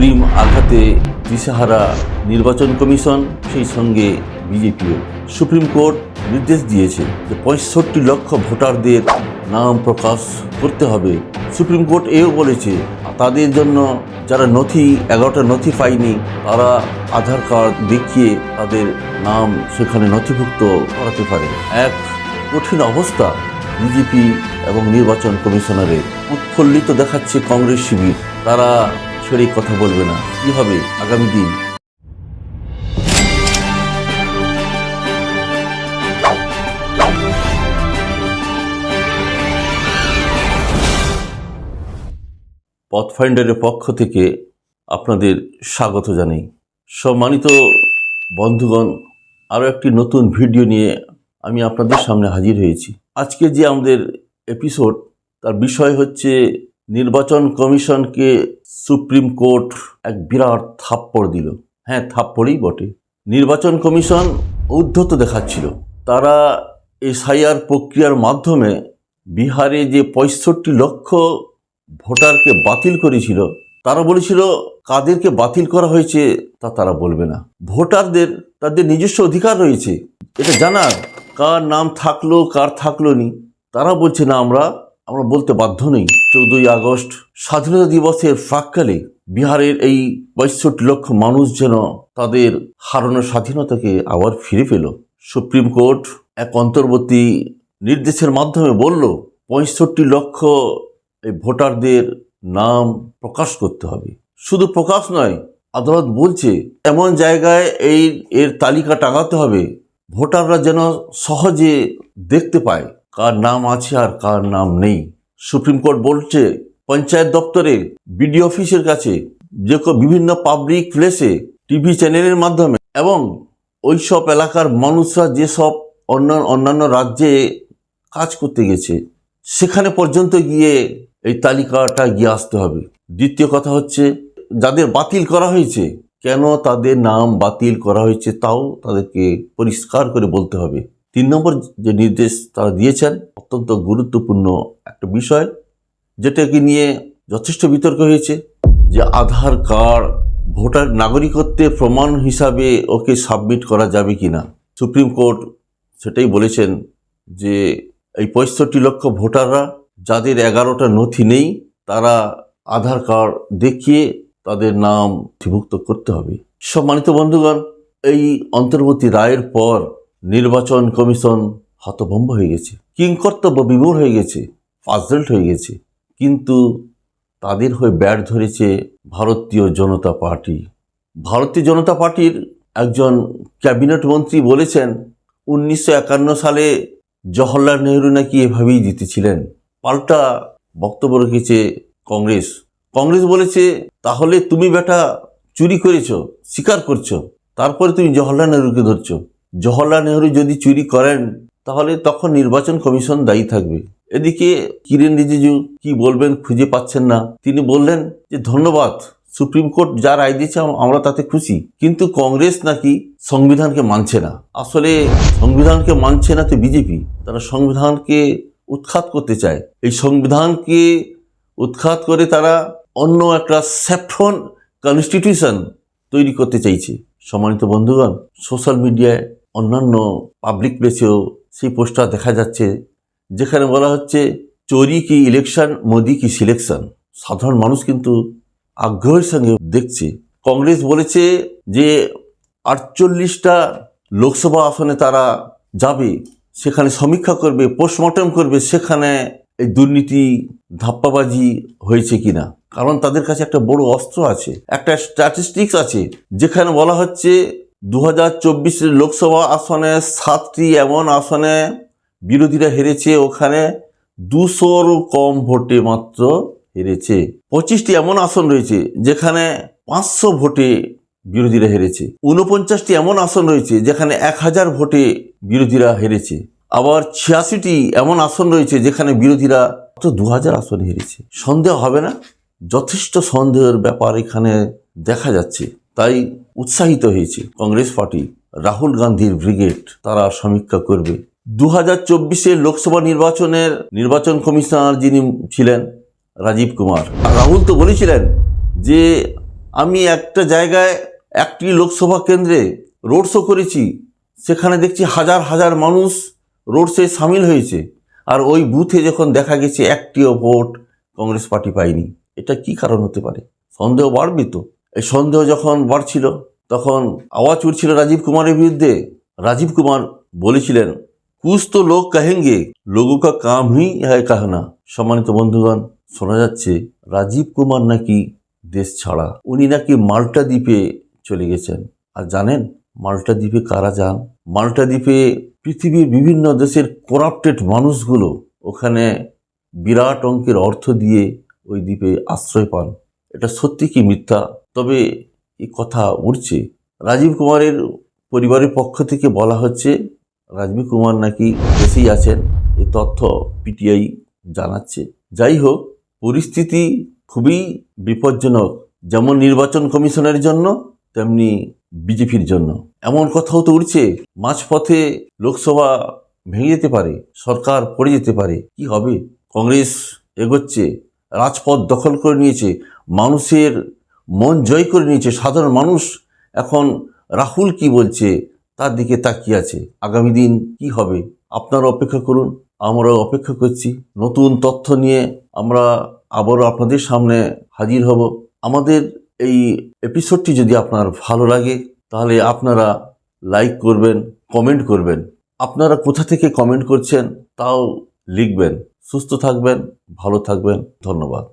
Supreme আঘাতে দিশেহারা নির্বাচন কমিশন, সেই সঙ্গে বিজেপিও। সুপ্রিম কোর্ট নির্দেশ দিয়েছে যে ৬৫ লক্ষ ভোটারদের নাম প্রকাশ করতে হবে। সুপ্রিম কোর্ট এও বলেছে তাদের জন্য যারা 11টা নথি পায়নি তারা আধার কার্ড দেখিয়ে তাদের নাম সেখানে নথিভুক্ত করাতে পারে। এক কঠিন অবস্থা বিজেপি এবং নির্বাচন কমিশনারের। উৎফুল্লিত দেখাচ্ছে কংগ্রেস শিবির, তারা ছেড়ে কথা বলবে না। কি হবে আগামী দিন? পথফাইন্ডারের পক্ষ থেকে আপনাদের স্বাগত জানাই। সম্মানিত বন্ধুগণ, আরও একটি নতুন ভিডিও নিয়ে আমি আপনাদের সামনে হাজির হয়েছি। আজকে যে আমাদের এপিসোড, তার বিষয় হচ্ছে নির্বাচন কমিশনকে সুপ্রিম কোর্ট এক বিরাট থাপ্পড় দিল। হ্যাঁ, থাপ্পড়ই বটে। নির্বাচন কমিশন উদ্ধত দেখাচ্ছিল। তারা এসআইআর প্রক্রিয়ার মাধ্যমে বিহারে যে ৬৫ লক্ষ ভোটারকে বাতিল করেছিল, তারা বলেছিল কাদেরকে বাতিল করা হয়েছে তা তারা বলবে না। ভোটারদের তাদের নিজস্ব অধিকার রয়েছে এটা জানার, কার নাম থাকলো কার থাকলো নি। তারা বলছে না, আমরা বলতে বাধ্য নই। 14ই আগস্ট স্বাধীনতা দিবসের প্রাক্কালে বিহারের এই ৬৫ লক্ষ মানুষ যেন তাদের হারানো স্বাধীনতাকে আবার ফিরে পেল। সুপ্রিম কোর্ট এক অন্তর্বর্তী নির্দেশের মাধ্যমে বলল ৬৫ লক্ষ এই ভোটারদের নাম প্রকাশ করতে হবে। শুধু প্রকাশ নয়, আদালত বলছে এমন জায়গায় এর তালিকা টাঙাতে হবে ভোটাররা যেন সহজে দেখতে পায় কার নাম আছে আর কার নাম নেই। সুপ্রিম কোর্ট বলছে পঞ্চায়েত দপ্তরে, বিডি অফিসের কাছে, যে বিভিন্ন পাবলিক প্লেসে, টিভি চ্যানেলের মাধ্যমে এবং ওইসব এলাকার মানুষরা যেসব অন্যান্য রাজ্যে কাজ করতে গেছে সেখানে পর্যন্ত গিয়ে এই তালিকাটা গিয়ে আসতে হবে। দ্বিতীয় কথা হচ্ছে, যাদের বাতিল করা হয়েছে, কেন তাদের নাম বাতিল করা হয়েছে তাও তাদেরকে পরিষ্কার করে বলতে হবে। 3 নম্বর যে নির্দেশ তারা দিয়েছেন, অত্যন্ত গুরুত্বপূর্ণ একটা বিষয়, যেটাকে নিয়ে যথেষ্ট বিতর্ক হয়েছে, যে আধার কার্ড ভোটার নাগরিকত্বের প্রমাণ হিসাবে ওকে সাবমিট করা যাবে কিনা। সুপ্রিম কোর্ট সেটাই বলেছেন যে এই ৬৫ লক্ষ ভোটাররা যাদের 11টা নথি নেই, তারা আধার কার্ড দেখিয়ে তাদের নাম নথিভুক্ত করতে হবে। সম্মানিত বন্ধুগণ, এই অন্তর্বর্তী রায়ের পর নির্বাচন কমিশন হতভম্ব হয়ে গেছে, কিংকর্তব্য বিমূঢ় হয়ে গেছে, পাজলড হয়ে গেছে। কিন্তু তাদের হয়ে ব্যাট ধরেছে ভারতীয় জনতা পার্টি। ভারতীয় জনতা পার্টির একজন ক্যাবিনেট মন্ত্রী বলেছেন 1951 সালে জওহরলাল নেহরু নাকি এভাবেই জিতেছিলেন। পাল্টা বক্তব্য রেখেছে কংগ্রেস। কংগ্রেস বলেছে, তাহলে তুমি বেটা চুরি করেছো, স্বীকার করছো, তারপরে তুমি জওহরলাল নেহরুকে ধরছো। জওহরলাল নেহরু যদি চুরি করেন তাহলে তখন নির্বাচন কমিশন দায়ী থাকবে। এদিকে কিরেন রিজিজু কি বলবেন খুঁজে পাচ্ছেন না। তিনি বললেন যে ধন্যবাদ, সুপ্রিম কোর্ট যা রায় দিয়েছে আমরা তাতে খুশি, কিন্তু কংগ্রেস নাকি সংবিধানকে মানছে না। আসলে সংবিধানকে মানছে না তো বিজেপি, তারা সংবিধানকে উৎখাত করতে চায়। এই সংবিধানকে উৎখাত করে তারা অন্য একটা স্যাফরন কনস্টিটিউশন তৈরি করতে চাইছে। সম্মানিত বন্ধুগণ, সোশ্যাল মিডিয়ায় অন্যান্য পাবলিক প্লেসেও সেই পোস্টার দেখা যাচ্ছে, যেখানে বলা হচ্ছে চোরি কি ইলেকশন, মোদি কি সিলেকশন। সাধারণ মানুষ কিন্তু আগ্রহের সঙ্গে দেখছে। কংগ্রেস বলেছে যে 48টা লোকসভা আসনে তারা যাবে, সেখানে সমীক্ষা করবে, পোস্টমর্টম করবে, সেখানে এই দুর্নীতি ধাপ্পাবাজি হয়েছে কিনা। কারণ তাদের কাছে একটা বড় অস্ত্র আছে, একটা স্ট্যাটিস্টিক্স আছে, যেখানে বলা হচ্ছে 2024 লোকসভা আসনে 7টি এমন আসনে বিরোধীরা হেরেছে, ওখানে 200-র কম ভোটে মাত্র হেরেছে। 25টি এমন আসন রয়েছে যেখানে 500 ভোটে বিরোধীরা হেরেছে। 49টি এমন আসন রয়েছে যেখানে 1000 ভোটে বিরোধীরা হেরেছে। আবার 86টি এমন আসন রয়েছে যেখানে বিরোধীরা মাত্র 2000 আসনে হেরেছে। সন্দেহ হবে না, যথেষ্ট সন্দেহের ব্যাপার এখানে দেখা যাচ্ছে। তাই উৎসাহিত হয়েছে কংগ্রেস পার্টি, রাহুল গান্ধীর ব্রিগেড, তারা সমীক্ষা করবে। 2024 লোকসভা নির্বাচন কমিশনার যিনি ছিলেন রাজীব কুমার, রাহুল তো বলেছিলেন যে আমি একটা জায়গায় একটি লোকসভা কেন্দ্রে রোড শো করেছি, সেখানে দেখছি হাজার হাজার মানুষ রোড শোয়ে সামিল হয়েছে, আর ওই বুথে যখন দেখা গেছে একটিও ভোট কংগ্রেস পার্টি পায়নি। এটা কি কারণ হতে পারে? সন্দেহ বাড়বে তো। এই সন্দেহ যখন বাড়ছিল তখন আওয়াজ উঠছিল রাজীব কুমারের বিরুদ্ধে। রাজীব কুমার বলেছিলেন, কুছ তো লোক কহেঙ্গে, লোগোं का काम ही है कहना। সম্মানিত বন্ধুগণ, শোনা যাচ্ছে রাজীব কুমার নাকি দেশ ছাড়া, উনি নাকি মাল্টা দ্বীপে চলে গেছেন। আর জানেন মাল্টা দ্বীপে কারা যান? মাল্টা দ্বীপে পৃথিবীর বিভিন্ন দেশের করাপ্টেড মানুষগুলো ওখানে বিরাট অঙ্কের অর্থ দিয়ে ওই দ্বীপে আশ্রয় পান। এটা সত্যি কি মিথ্যা? তবে এই কথা উঠছে, রাজীব কুমারের পরিবারের পক্ষ থেকে বলা হচ্ছে রাজীব কুমার নাকি দেশেই আছেন, এই তথ্য পিটিআই জানাচ্ছে। যাই হোক, পরিস্থিতি খুবই বিপজ্জনক, যেমন নির্বাচন কমিশনের জন্য তেমনি বিজেপির জন্য। এমন কথাও তো উঠছে মাঝপথে লোকসভা ভেঙে যেতে পারে, সরকার পড়ে যেতে পারে। কি হবে? কংগ্রেস এগোচ্ছে, রাজপথ দখল করে নিয়েছে, মানুষের মন জয় করে নিয়েছে। সাধারণ মানুষ এখন রাহুল কি বলছে তার দিকে তাকিয়ে আছে। আগামী দিন কি হবে আপনারা অপেক্ষা করুন, আমরাও অপেক্ষা করছি। নতুন তথ্য নিয়ে আমরা আবারও আপনাদের সামনে হাজির হব। আমাদের এই এপিসোডটি যদি আপনার ভালো লাগে তাহলে আপনারা লাইক করবেন, কমেন্ট করবেন। আপনারা কোথা থেকে কমেন্ট করছেন তাও লিখবেন। সুস্থ থাকবেন, ভালো থাকবেন। ধন্যবাদ।